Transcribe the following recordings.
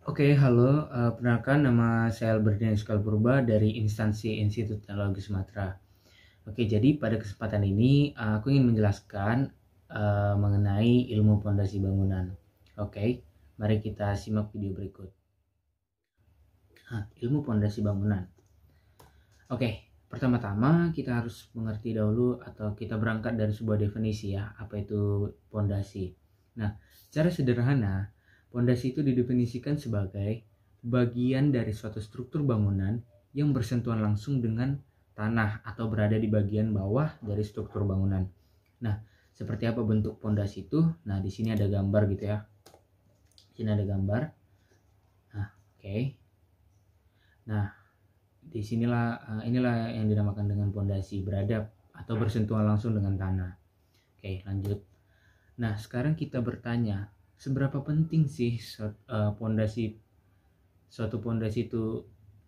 Oke, halo. Perkenalkan nama saya Albertina Purba dari instansi Institut Teknologi Sumatera. Oke, jadi pada kesempatan ini aku ingin menjelaskan mengenai ilmu pondasi bangunan. Oke, mari kita simak video berikut. Ilmu pondasi bangunan. Oke, pertama-tama kita harus mengerti dahulu atau kita berangkat dari sebuah definisi ya, apa itu pondasi. Nah, secara sederhana, pondasi itu didefinisikan sebagai bagian dari suatu struktur bangunan yang bersentuhan langsung dengan tanah atau berada di bagian bawah dari struktur bangunan. Nah, seperti apa bentuk pondasi itu? Nah, di sini ada gambar gitu ya. Di sini ada gambar. Nah, oke. Nah, inilah yang dinamakan dengan pondasi beradab atau bersentuhan langsung dengan tanah. Oke, lanjut. Nah, sekarang kita bertanya, seberapa penting sih suatu pondasi itu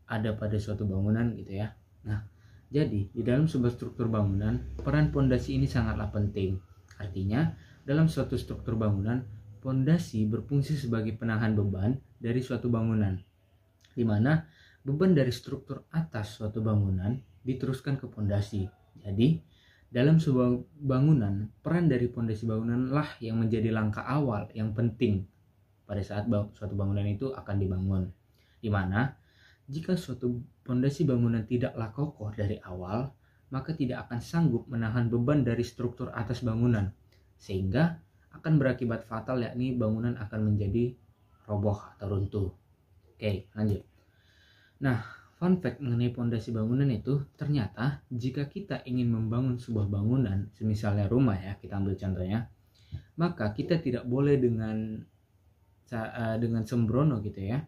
ada pada suatu bangunan gitu ya. Nah, jadi di dalam sebuah struktur bangunan, peran pondasi ini sangatlah penting. Artinya, dalam suatu struktur bangunan, pondasi berfungsi sebagai penahan beban dari suatu bangunan, di mana beban dari struktur atas suatu bangunan diteruskan ke pondasi. Jadi, dalam sebuah bangunan, peran dari pondasi bangunan lah yang menjadi langkah awal yang penting pada saat suatu bangunan itu akan dibangun. Di mana jika suatu pondasi bangunan tidaklah kokoh dari awal, maka tidak akan sanggup menahan beban dari struktur atas bangunan, sehingga akan berakibat fatal, yakni bangunan akan menjadi roboh atau runtuh. Oke, lanjut. Nah, fun fact mengenai pondasi bangunan itu, ternyata jika kita ingin membangun sebuah bangunan, semisalnya rumah ya, kita ambil contohnya, maka kita tidak boleh dengan sembrono gitu ya,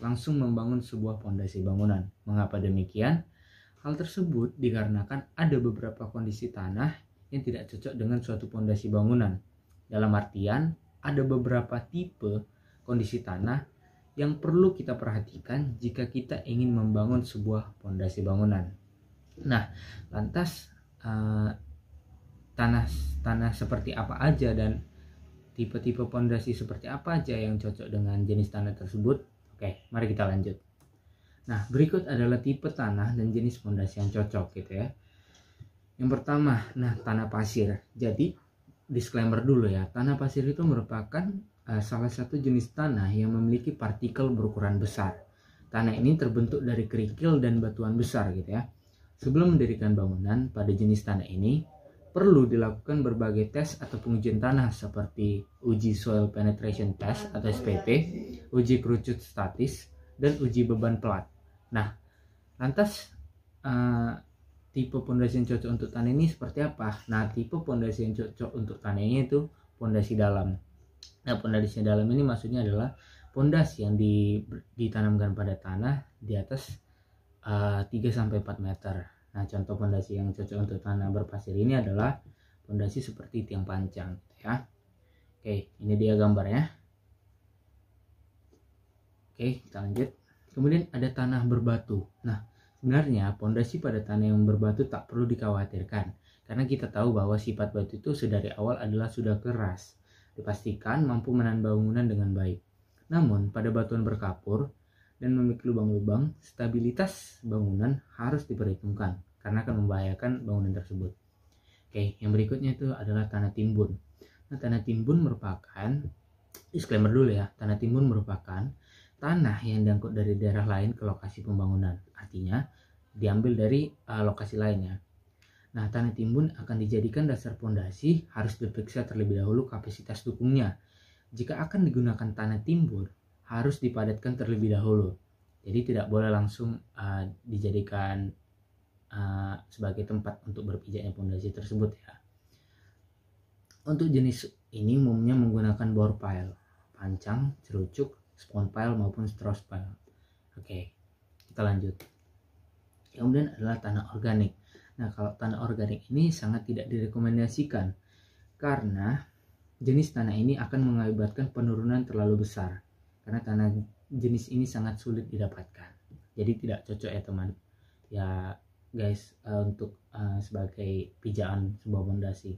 langsung membangun sebuah pondasi bangunan. Mengapa demikian? Hal tersebut dikarenakan ada beberapa kondisi tanah yang tidak cocok dengan suatu pondasi bangunan. Dalam artian, ada beberapa tipe kondisi tanah yang perlu kita perhatikan jika kita ingin membangun sebuah pondasi bangunan. Nah, lantas tanah seperti apa aja dan tipe-tipe pondasi seperti apa aja yang cocok dengan jenis tanah tersebut? Oke, mari kita lanjut. Nah, berikut adalah tipe tanah dan jenis pondasi yang cocok gitu ya. Yang pertama, tanah pasir. Jadi, disclaimer dulu ya, tanah pasir itu merupakan salah satu jenis tanah yang memiliki partikel berukuran besar. Tanah ini terbentuk dari kerikil dan batuan besar gitu ya. Sebelum mendirikan bangunan pada jenis tanah ini, perlu dilakukan berbagai tes atau pengujian tanah seperti uji soil penetration test atau SPT, uji kerucut statis, dan uji beban pelat. Nah, lantas tipe pondasi yang cocok untuk tanah ini seperti apa? Nah, tipe pondasi yang cocok untuk tanah ini itu pondasi dalam. Nah, pondasi dalam ini maksudnya adalah pondasi yang ditanamkan pada tanah di atas 3-4 meter. Nah, contoh pondasi yang cocok untuk tanah berpasir ini adalah pondasi seperti tiang pancang ya. Oke, ini dia gambarnya. Oke, kita lanjut. Kemudian ada tanah berbatu. Nah, sebenarnya pondasi pada tanah yang berbatu tak perlu dikhawatirkan, karena kita tahu bahwa sifat batu itu sedari awal adalah sudah keras, dipastikan mampu menahan bangunan dengan baik. Namun, pada batuan berkapur dan memiliki lubang-lubang, stabilitas bangunan harus diperhitungkan karena akan membahayakan bangunan tersebut. Oke, yang berikutnya itu adalah tanah timbun. Nah, tanah timbun merupakan, disclaimer dulu ya, tanah timbun merupakan tanah yang diangkut dari daerah lain ke lokasi pembangunan. Artinya, diambil dari lokasi lainnya. Nah, tanah timbun akan dijadikan dasar pondasi, harus diperiksa terlebih dahulu kapasitas dukungnya. Jika akan digunakan tanah timbun, harus dipadatkan terlebih dahulu. Jadi tidak boleh langsung dijadikan sebagai tempat untuk berpijaknya pondasi tersebut ya. Untuk jenis ini umumnya menggunakan bore pile, pancang, cerucuk, spawn pile maupun straw pile. Oke, kita lanjut. Kemudian adalah tanah organik. Nah, kalau tanah organik ini sangat tidak direkomendasikan karena jenis tanah ini akan mengakibatkan penurunan terlalu besar, karena tanah jenis ini sangat sulit didapatkan. Jadi tidak cocok ya teman ya guys untuk sebagai pijakan sebuah pondasi.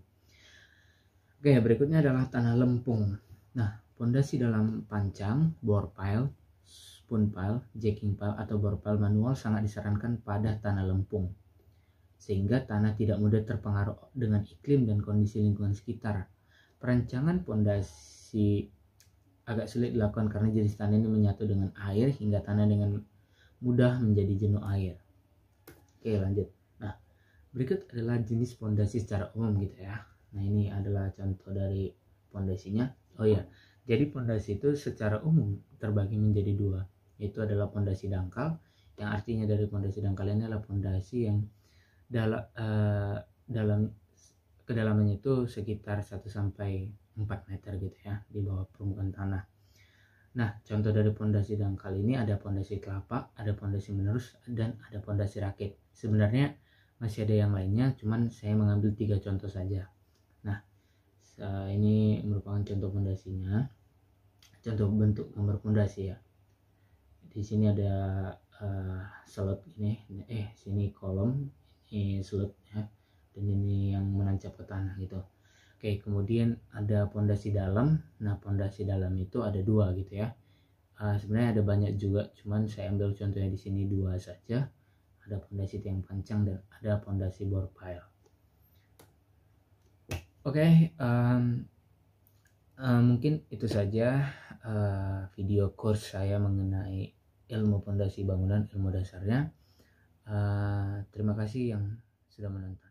Oke, berikutnya adalah tanah lempung. Nah, pondasi dalam pancang, bore pile, spoon pile, jacking pile, atau bore pile manual sangat disarankan pada tanah lempung, sehingga tanah tidak mudah terpengaruh dengan iklim dan kondisi lingkungan sekitar. Perancangan pondasi agak sulit dilakukan karena jenis tanah ini menyatu dengan air hingga tanah dengan mudah menjadi jenuh air. Oke, lanjut. Nah, berikut adalah jenis pondasi secara umum gitu ya. Nah, ini adalah contoh dari pondasinya. Oh ya, jadi pondasi itu secara umum terbagi menjadi dua, yaitu adalah pondasi dangkal, yang artinya dari pondasi dangkal ini adalah pondasi yang dalam kedalamannya itu sekitar 1 sampai 4 meter gitu ya di bawah permukaan tanah. Nah, contoh dari pondasi dangkal ini ada pondasi kelapa, ada pondasi menerus, dan ada pondasi rakit. Sebenarnya masih ada yang lainnya, cuman saya mengambil 3 contoh saja. Nah, ini merupakan contoh pondasinya, contoh bentuk gambar pondasi ya. Di sini ada slot ini, sini kolom, ini slot ya, dan ini yang menancap ke tanah gitu. Oke, kemudian ada pondasi dalam. Nah, pondasi dalam itu ada 2 gitu ya. Sebenarnya ada banyak juga, cuman saya ambil contohnya di sini 2 saja. Ada pondasi tiang pancang dan ada pondasi bore pile. Oke, mungkin itu saja video course saya mengenai ilmu pondasi bangunan, ilmu dasarnya. Terima kasih yang sudah menonton.